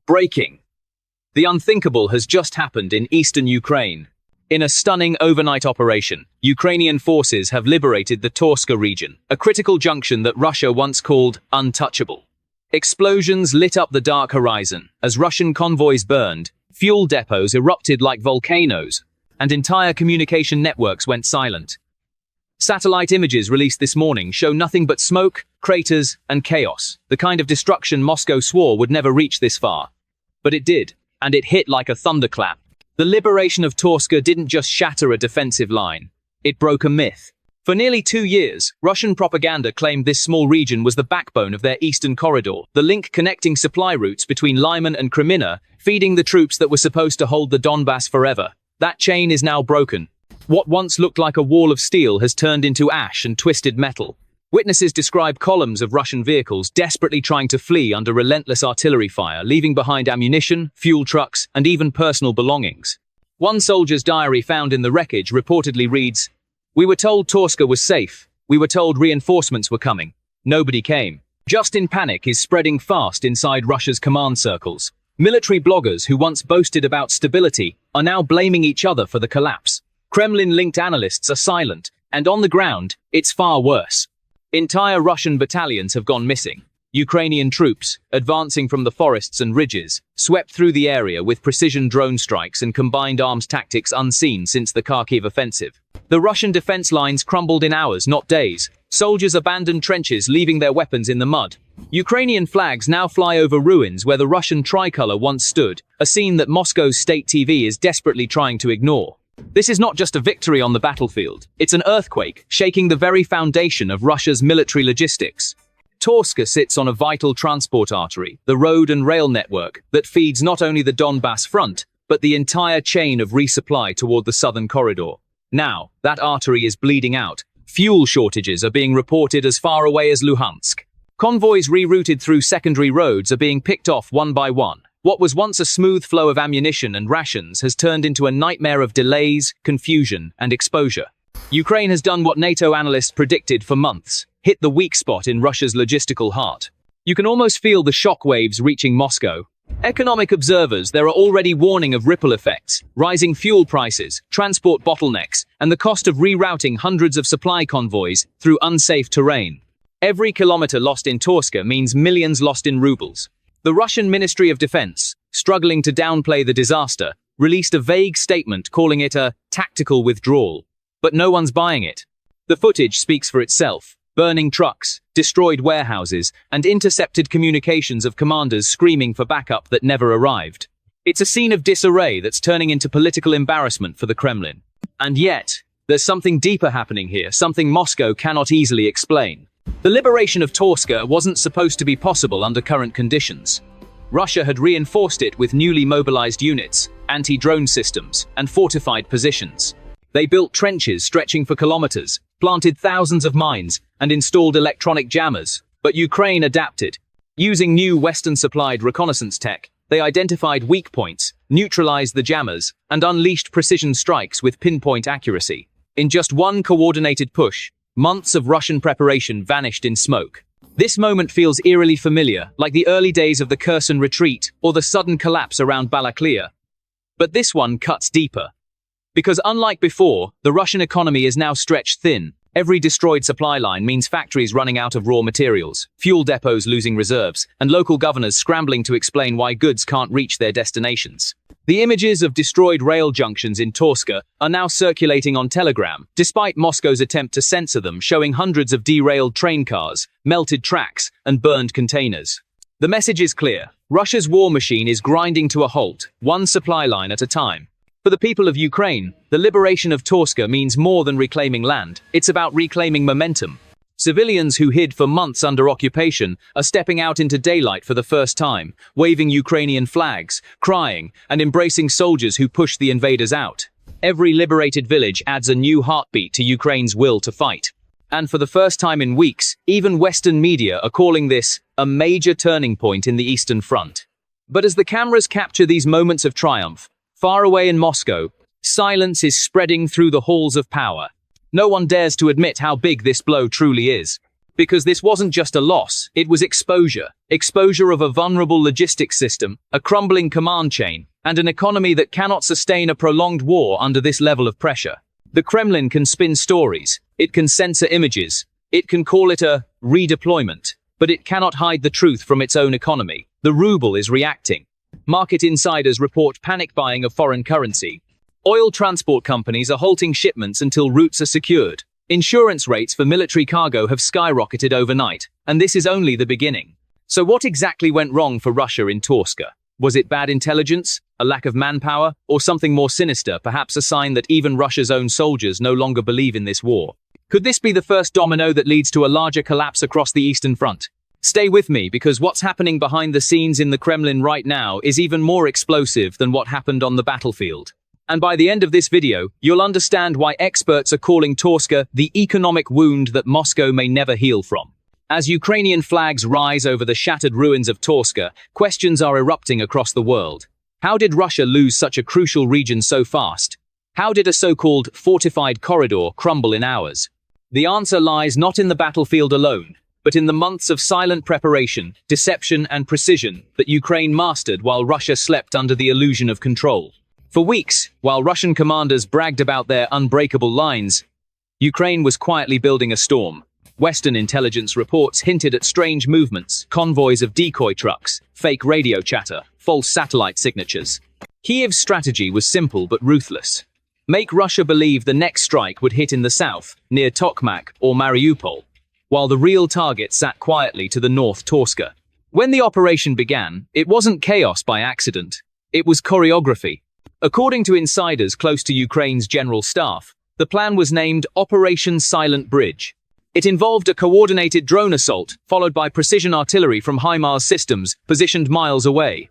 Breaking. The unthinkable has just happened in eastern Ukraine. In a stunning overnight operation, Ukrainian forces have liberated the Torske region, a critical junction that Russia once called untouchable. Explosions lit up the dark horizon as Russian convoys burned, fuel depots erupted like volcanoes, and entire communication networks went silent. Satellite images released this morning show nothing but smoke, craters, and chaos, the kind of destruction Moscow swore would never reach this far. But it did, and it hit like a thunderclap. The liberation of Torske didn't just shatter a defensive line, it broke a myth. For nearly 2 years, Russian propaganda claimed this small region was the backbone of their eastern corridor, the link connecting supply routes between Lyman and Kremlin, feeding the troops that were supposed to hold the Donbass forever. That chain is now broken. What once looked like a wall of steel has turned into ash and twisted metal. Witnesses describe columns of Russian vehicles desperately trying to flee under relentless artillery fire, leaving behind ammunition, fuel trucks, and even personal belongings. One soldier's diary found in the wreckage reportedly reads, "We were told Torske was safe. We were told reinforcements were coming. Nobody came." Just-in panic is spreading fast inside Russia's command circles. Military bloggers who once boasted about stability are now blaming each other for the collapse. Kremlin-linked analysts are silent, and on the ground, it's far worse. Entire Russian battalions have gone missing. Ukrainian troops, advancing from the forests and ridges, swept through the area with precision drone strikes and combined arms tactics unseen since the Kharkiv offensive. The Russian defense lines crumbled in hours, not days. Soldiers abandoned trenches, leaving their weapons in the mud. Ukrainian flags now fly over ruins where the Russian tricolor once stood, a scene that Moscow's state TV is desperately trying to ignore. This is not just a victory on the battlefield, it's an earthquake, shaking the very foundation of Russia's military logistics. Torske sits on a vital transport artery, the road and rail network, that feeds not only the Donbass front, but the entire chain of resupply toward the southern corridor. Now, that artery is bleeding out. Fuel shortages are being reported as far away as Luhansk. Convoys rerouted through secondary roads are being picked off one by one. What was once a smooth flow of ammunition and rations has turned into a nightmare of delays, confusion, and exposure. Ukraine has done what NATO analysts predicted for months, hit the weak spot in Russia's logistical heart. You can almost feel the shockwaves reaching Moscow. Economic observers there are already warning of ripple effects, rising fuel prices, transport bottlenecks, and the cost of rerouting hundreds of supply convoys through unsafe terrain. Every kilometer lost in Torske means millions lost in rubles. The Russian Ministry of Defense, struggling to downplay the disaster, released a vague statement calling it a tactical withdrawal. But no one's buying it. The footage speaks for itself. Burning trucks, destroyed warehouses, and intercepted communications of commanders screaming for backup that never arrived. It's a scene of disarray that's turning into political embarrassment for the Kremlin. And yet, there's something deeper happening here, something Moscow cannot easily explain. The liberation of Torske wasn't supposed to be possible under current conditions. Russia had reinforced it with newly mobilized units, anti-drone systems, and fortified positions. They built trenches stretching for kilometers, planted thousands of mines, and installed electronic jammers. But Ukraine adapted. Using new Western-supplied reconnaissance tech, they identified weak points, neutralized the jammers, and unleashed precision strikes with pinpoint accuracy. In just one coordinated push, months of Russian preparation vanished in smoke. This moment feels eerily familiar, like the early days of the Kherson retreat or the sudden collapse around Balaklia. But this one cuts deeper. Because unlike before, the Russian economy is now stretched thin. Every destroyed supply line means factories running out of raw materials, fuel depots losing reserves, and local governors scrambling to explain why goods can't reach their destinations. The images of destroyed rail junctions in Torske are now circulating on Telegram, despite Moscow's attempt to censor them, showing hundreds of derailed train cars, melted tracks, and burned containers. The message is clear. Russia's war machine is grinding to a halt, one supply line at a time. For the people of Ukraine, the liberation of Torske means more than reclaiming land. It's about reclaiming momentum. Civilians who hid for months under occupation are stepping out into daylight for the first time, waving Ukrainian flags, crying, and embracing soldiers who push the invaders out. Every liberated village adds a new heartbeat to Ukraine's will to fight. And for the first time in weeks, even Western media are calling this a major turning point in the Eastern Front. But as the cameras capture these moments of triumph, far away in Moscow, silence is spreading through the halls of power. No one dares to admit how big this blow truly is. Because this wasn't just a loss, it was exposure. Exposure of a vulnerable logistics system, a crumbling command chain, and an economy that cannot sustain a prolonged war under this level of pressure. The Kremlin can spin stories, it can censor images, it can call it a redeployment, but it cannot hide the truth from its own economy. The ruble is reacting. Market insiders report panic buying of foreign currency. Oil transport companies are halting shipments until routes are secured. Insurance rates for military cargo have skyrocketed overnight, and this is only the beginning. So what exactly went wrong for Russia in Torske? Was it bad intelligence, a lack of manpower, or something more sinister, perhaps a sign that even Russia's own soldiers no longer believe in this war? Could this be the first domino that leads to a larger collapse across the Eastern Front? Stay with me, because what's happening behind the scenes in the Kremlin right now is even more explosive than what happened on the battlefield. And by the end of this video, you'll understand why experts are calling Torske the economic wound that Moscow may never heal from. As Ukrainian flags rise over the shattered ruins of Torske, questions are erupting across the world. How did Russia lose such a crucial region so fast? How did a so-called fortified corridor crumble in hours? The answer lies not in the battlefield alone, but in the months of silent preparation, deception and precision that Ukraine mastered while Russia slept under the illusion of control. For weeks, while Russian commanders bragged about their unbreakable lines, Ukraine was quietly building a storm. Western intelligence reports hinted at strange movements, convoys of decoy trucks, fake radio chatter, false satellite signatures. Kiev's strategy was simple but ruthless. Make Russia believe the next strike would hit in the south, near Tokmak or Mariupol, while the real target sat quietly to the north Torske. When the operation began, it wasn't chaos by accident. It was choreography. According to insiders close to Ukraine's general staff, the plan was named Operation Silent Bridge. It involved a coordinated drone assault, followed by precision artillery from HIMARS systems positioned miles away.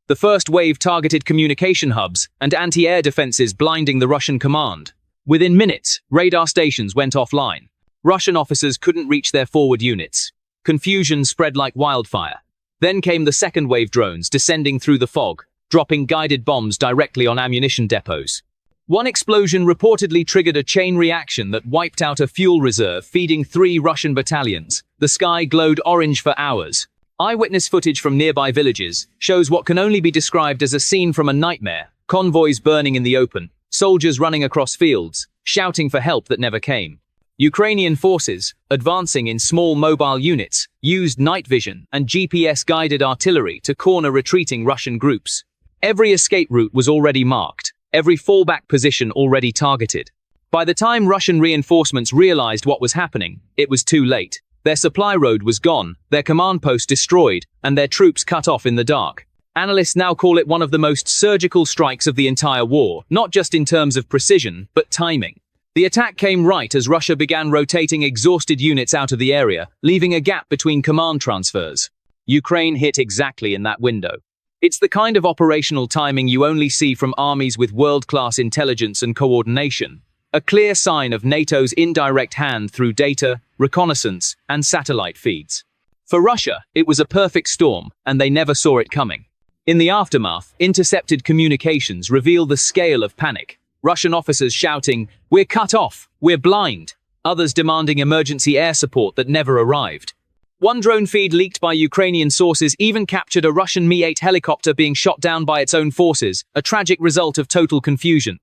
The first wave targeted communication hubs and anti-air defenses, blinding the Russian command. Within minutes, radar stations went offline. Russian officers couldn't reach their forward units. Confusion spread like wildfire. Then came the second wave drones descending through the fog, dropping guided bombs directly on ammunition depots. One explosion reportedly triggered a chain reaction that wiped out a fuel reserve feeding 3 Russian battalions. The sky glowed orange for hours. Eyewitness footage from nearby villages shows what can only be described as a scene from a nightmare. Convoys burning in the open, soldiers running across fields, shouting for help that never came. Ukrainian forces, advancing in small mobile units, used night vision and GPS-guided artillery to corner retreating Russian groups. Every escape route was already marked, every fallback position already targeted. By the time Russian reinforcements realized what was happening, it was too late. Their supply road was gone, their command post destroyed, and their troops cut off in the dark. Analysts now call it one of the most surgical strikes of the entire war, not just in terms of precision, but timing. The attack came right as Russia began rotating exhausted units out of the area, leaving a gap between command transfers. Ukraine hit exactly in that window. It's the kind of operational timing you only see from armies with world-class intelligence and coordination, a clear sign of NATO's indirect hand through data, reconnaissance, and satellite feeds. For Russia, it was a perfect storm, and they never saw it coming. In the aftermath, intercepted communications reveal the scale of panic. Russian officers shouting, "We're cut off, we're blind," others demanding emergency air support that never arrived. One drone feed leaked by Ukrainian sources even captured a Russian Mi-8 helicopter being shot down by its own forces, a tragic result of total confusion.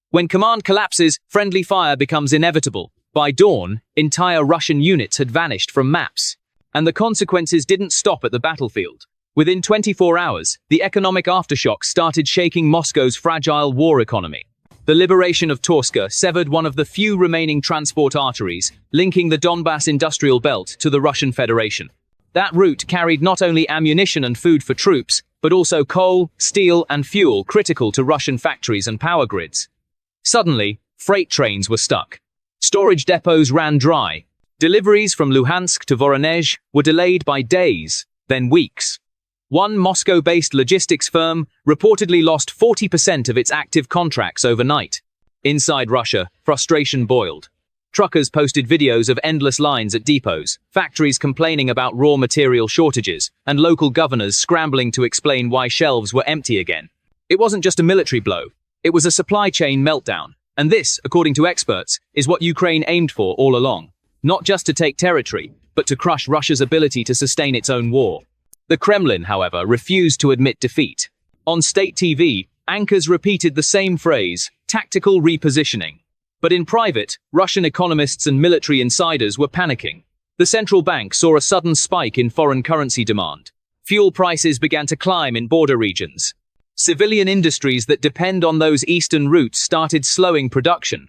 When command collapses, friendly fire becomes inevitable. By dawn, entire Russian units had vanished from maps. And the consequences didn't stop at the battlefield. Within 24 hours, the economic aftershock started shaking Moscow's fragile war economy. The liberation of Torske severed one of the few remaining transport arteries, linking the Donbass industrial belt to the Russian Federation. That route carried not only ammunition and food for troops, but also coal, steel, and fuel critical to Russian factories and power grids. Suddenly, freight trains were stuck. Storage depots ran dry. Deliveries from Luhansk to Voronezh were delayed by days, then weeks. One Moscow-based logistics firm reportedly lost 40% of its active contracts overnight. Inside Russia, frustration boiled. Truckers posted videos of endless lines at depots, factories complaining about raw material shortages, and local governors scrambling to explain why shelves were empty again. It wasn't just a military blow. It was a supply chain meltdown. And this, according to experts, is what Ukraine aimed for all along. Not just to take territory, but to crush Russia's ability to sustain its own war. The Kremlin, however, refused to admit defeat. On state TV, anchors repeated the same phrase, tactical repositioning. But in private, Russian economists and military insiders were panicking. The central bank saw a sudden spike in foreign currency demand. Fuel prices began to climb in border regions. Civilian industries that depend on those eastern routes started slowing production.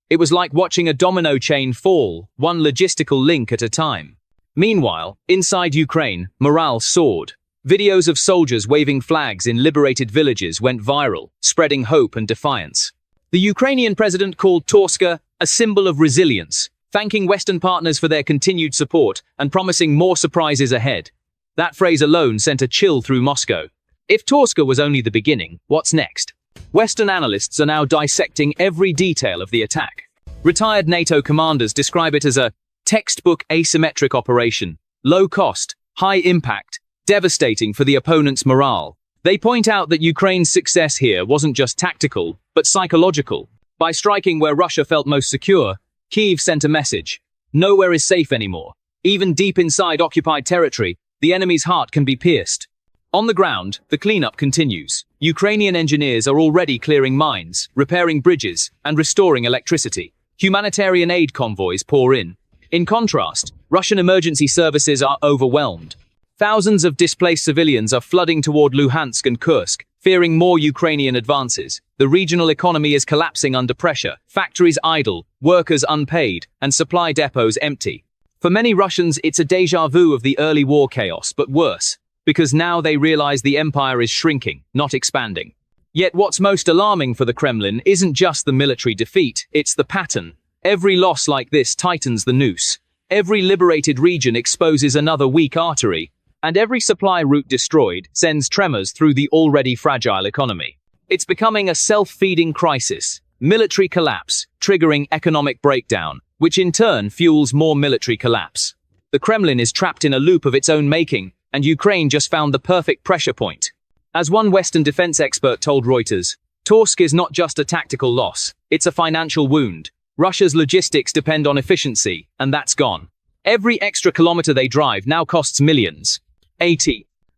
It was like watching a domino chain fall, one logistical link at a time. Meanwhile, inside Ukraine, morale soared. Videos of soldiers waving flags in liberated villages went viral, spreading hope and defiance. The Ukrainian president called Torske a symbol of resilience, thanking Western partners for their continued support and promising more surprises ahead. That phrase alone sent a chill through Moscow. If Torske was only the beginning, what's next? Western analysts are now dissecting every detail of the attack. Retired NATO commanders describe it as a textbook asymmetric operation, low cost, high impact, devastating for the opponent's morale. They point out that Ukraine's success here wasn't just tactical, but psychological. By striking where Russia felt most secure, Kyiv sent a message. Nowhere is safe anymore. Even deep inside occupied territory, the enemy's heart can be pierced. On the ground, the cleanup continues. Ukrainian engineers are already clearing mines, repairing bridges, and restoring electricity. Humanitarian aid convoys pour in. In contrast, Russian emergency services are overwhelmed. Thousands of displaced civilians are flooding toward Luhansk and Kursk, fearing more Ukrainian advances. The regional economy is collapsing under pressure, factories idle, workers unpaid, and supply depots empty. For many Russians, it's a déjà vu of the early war chaos, but worse, because now they realize the empire is shrinking, not expanding. Yet what's most alarming for the Kremlin isn't just the military defeat, it's the pattern. Every loss like this tightens the noose. Every liberated region exposes another weak artery, and every supply route destroyed sends tremors through the already fragile economy. It's becoming a self-feeding crisis. Military collapse, triggering economic breakdown, which in turn fuels more military collapse. The Kremlin is trapped in a loop of its own making, and Ukraine just found the perfect pressure point. As one Western defense expert told Reuters, Torske is not just a tactical loss, it's a financial wound. Russia's logistics depend on efficiency, and that's gone. Every extra kilometer they drive now costs millions.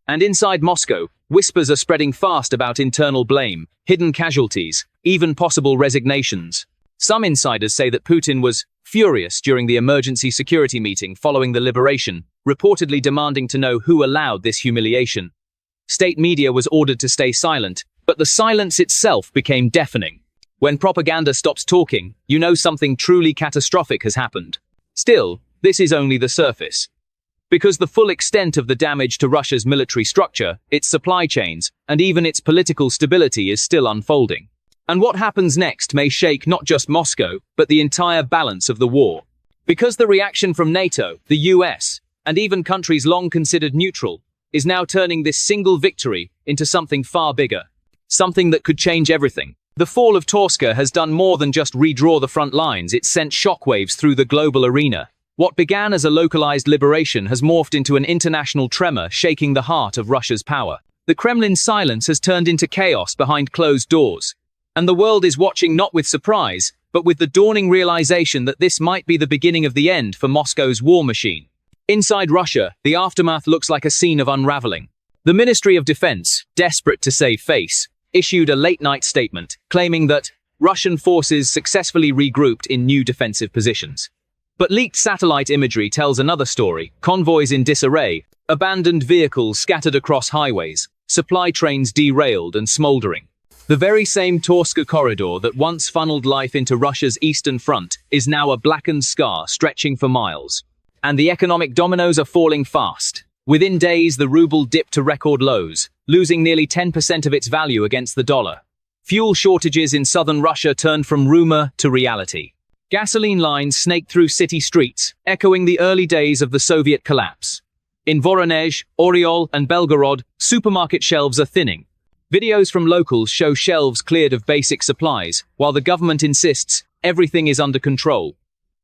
And inside Moscow, whispers are spreading fast about internal blame, hidden casualties, even possible resignations. Some insiders say that Putin was furious during the emergency security meeting following the liberation, reportedly demanding to know who allowed this humiliation. State media was ordered to stay silent, but the silence itself became deafening. When propaganda stops talking, you know something truly catastrophic has happened. Still, this is only the surface. Because the full extent of the damage to Russia's military structure, its supply chains, and even its political stability is still unfolding. And what happens next may shake not just Moscow, but the entire balance of the war. Because the reaction from NATO, the US, and even countries long considered neutral, is now turning this single victory into something far bigger. Something that could change everything. The fall of Torske has done more than just redraw the front lines, it's sent shockwaves through the global arena. What began as a localized liberation has morphed into an international tremor shaking the heart of Russia's power. The Kremlin's silence has turned into chaos behind closed doors. And the world is watching not with surprise, but with the dawning realization that this might be the beginning of the end for Moscow's war machine. Inside Russia, the aftermath looks like a scene of unraveling. The Ministry of Defense, desperate to save face, issued a late-night statement claiming that Russian forces successfully regrouped in new defensive positions. But leaked satellite imagery tells another story: convoys in disarray, abandoned vehicles scattered across highways, supply trains derailed and smoldering. The very same Torske corridor that once funneled life into Russia's eastern front is now a blackened scar stretching for miles. And the economic dominoes are falling fast. Within days, the ruble dipped to record lows, losing nearly 10% of its value against the dollar. Fuel shortages in southern Russia turned from rumor to reality. Gasoline lines snaked through city streets, echoing the early days of the Soviet collapse. In Voronezh, Oryol, and Belgorod, supermarket shelves are thinning. Videos from locals show shelves cleared of basic supplies, while the government insists everything is under control.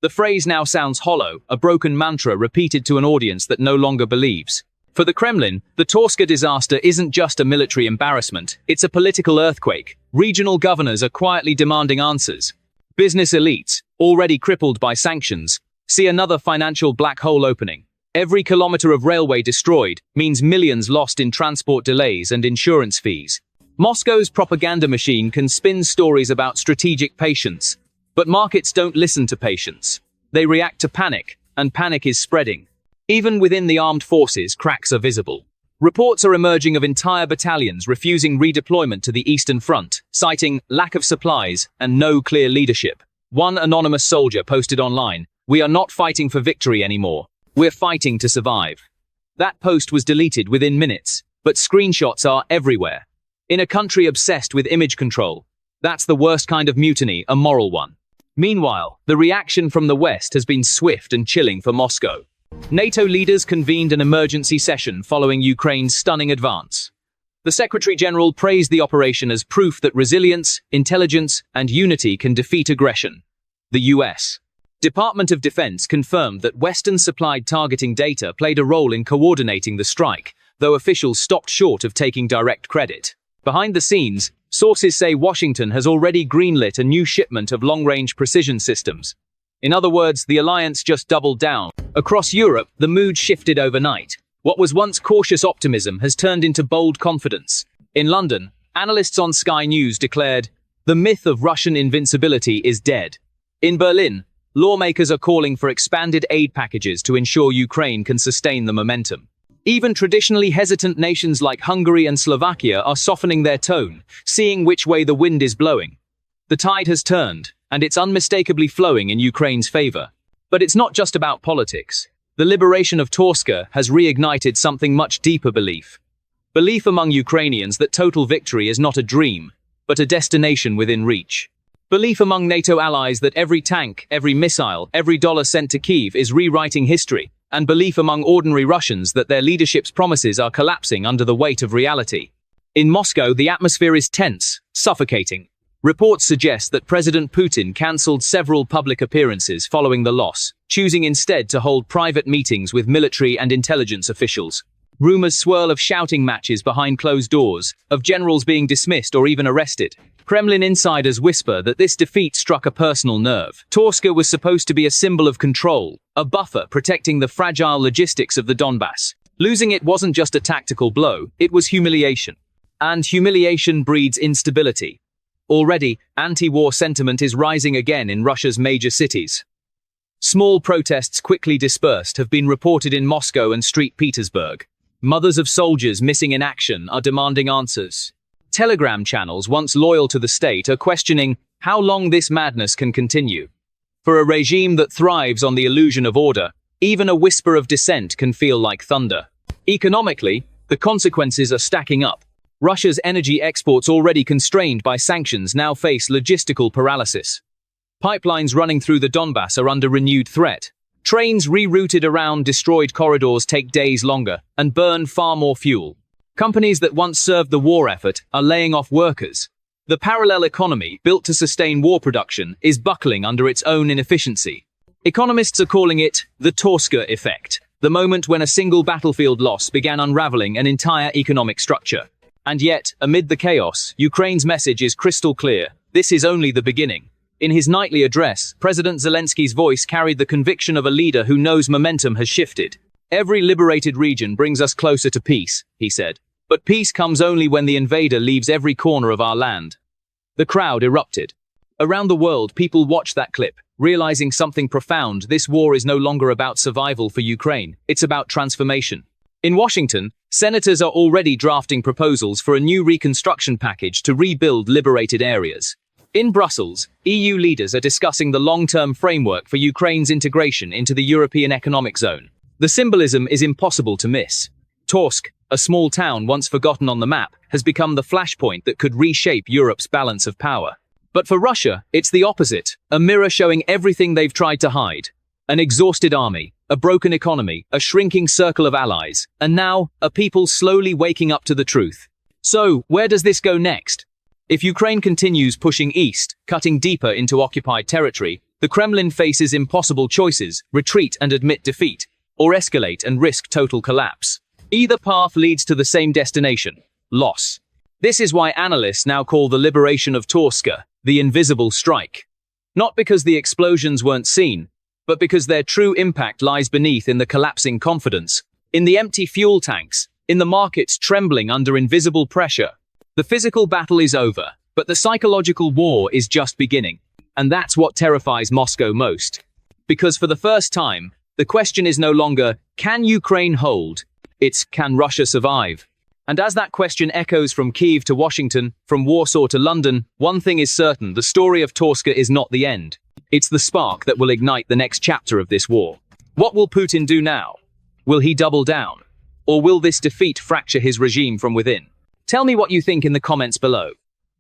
The phrase now sounds hollow, a broken mantra repeated to an audience that no longer believes. For the Kremlin, the Torske disaster isn't just a military embarrassment, it's a political earthquake. Regional governors are quietly demanding answers. Business elites, already crippled by sanctions, see another financial black hole opening. Every kilometer of railway destroyed means millions lost in transport delays and insurance fees. Moscow's propaganda machine can spin stories about strategic patience, but markets don't listen to patience. They react to panic, and panic is spreading. Even within the armed forces, cracks are visible. Reports are emerging of entire battalions refusing redeployment to the Eastern Front, citing lack of supplies and no clear leadership. One anonymous soldier posted online, "We are not fighting for victory anymore. We're fighting to survive." That post was deleted within minutes, but screenshots are everywhere. In a country obsessed with image control, that's the worst kind of mutiny, a moral one. Meanwhile, the reaction from the West has been swift and chilling for Moscow. NATO leaders convened an emergency session following Ukraine's stunning advance. The Secretary-General praised the operation as proof that resilience, intelligence, and unity can defeat aggression. The U.S. Department of Defense confirmed that Western-supplied targeting data played a role in coordinating the strike, though officials stopped short of taking direct credit. Behind the scenes, sources say Washington has already greenlit a new shipment of long-range precision systems. In other words, the alliance just doubled down. Across Europe, the mood shifted overnight. What was once cautious optimism has turned into bold confidence. In London, analysts on Sky News declared, "The myth of Russian invincibility is dead." In Berlin, lawmakers are calling for expanded aid packages to ensure Ukraine can sustain the momentum. Even traditionally hesitant nations like Hungary and Slovakia are softening their tone, seeing which way the wind is blowing. The tide has turned, and it's unmistakably flowing in Ukraine's favor. But it's not just about politics. The liberation of Torske has reignited something much deeper: belief. Belief among Ukrainians that total victory is not a dream, but a destination within reach. Belief among NATO allies that every tank, every missile, every dollar sent to Kyiv is rewriting history. And belief among ordinary Russians that their leadership's promises are collapsing under the weight of reality. In Moscow, the atmosphere is tense, suffocating. Reports suggest that President Putin cancelled several public appearances following the loss, choosing instead to hold private meetings with military and intelligence officials. Rumors swirl of shouting matches behind closed doors, of generals being dismissed or even arrested. Kremlin insiders whisper that this defeat struck a personal nerve. Torske was supposed to be a symbol of control, a buffer protecting the fragile logistics of the Donbass. Losing it wasn't just a tactical blow, it was humiliation. And humiliation breeds instability. Already, anti-war sentiment is rising again in Russia's major cities. Small protests quickly dispersed have been reported in Moscow and St. Petersburg. Mothers of soldiers missing in action are demanding answers. Telegram channels once loyal to the state are questioning how long this madness can continue. For a regime that thrives on the illusion of order, even a whisper of dissent can feel like thunder. Economically, the consequences are stacking up. Russia's energy exports, already constrained by sanctions, now face logistical paralysis. Pipelines running through the Donbass are under renewed threat. Trains rerouted around destroyed corridors take days longer and burn far more fuel. Companies that once served the war effort are laying off workers. The parallel economy, built to sustain war production, is buckling under its own inefficiency. Economists are calling it the Torske effect, the moment when a single battlefield loss began unraveling an entire economic structure. And yet, amid the chaos, Ukraine's message is crystal clear: this is only the beginning. In his nightly address, President Zelensky's voice carried the conviction of a leader who knows momentum has shifted. "Every liberated region brings us closer to peace," he said. "But peace comes only when the invader leaves every corner of our land." The crowd erupted. Around the world, people watched that clip, realizing something profound: this war is no longer about survival for Ukraine, it's about transformation. In Washington, senators are already drafting proposals for a new reconstruction package to rebuild liberated areas. In Brussels, EU leaders are discussing the long-term framework for Ukraine's integration into the European Economic Zone. The symbolism is impossible to miss. Torske, a small town once forgotten on the map, has become the flashpoint that could reshape Europe's balance of power. But for Russia, it's the opposite, a mirror showing everything they've tried to hide. An exhausted army, a broken economy, a shrinking circle of allies, and now, a people slowly waking up to the truth. So, where does this go next? If Ukraine continues pushing east, cutting deeper into occupied territory, the Kremlin faces impossible choices: retreat and admit defeat, or escalate and risk total collapse. Either path leads to the same destination: loss. This is why analysts now call the liberation of Torske the invisible strike. Not because the explosions weren't seen, but because their true impact lies beneath in the collapsing confidence, in the empty fuel tanks, in the markets trembling under invisible pressure. The physical battle is over, but the psychological war is just beginning. And that's what terrifies Moscow most. Because for the first time, the question is no longer, can Ukraine hold? It's, can Russia survive? And as that question echoes from Kyiv to Washington, from Warsaw to London, one thing is certain, the story of Torske is not the end. It's the spark that will ignite the next chapter of this war. What will Putin do now? Will he double down? Or will this defeat fracture his regime from within? Tell me what you think in the comments below.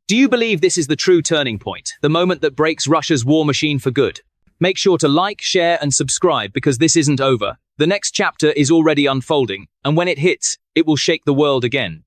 Do you believe this is the true turning point, the moment that breaks Russia's war machine for good? Make sure to like, share, and subscribe because this isn't over. The next chapter is already unfolding, and when it hits, it will shake the world again.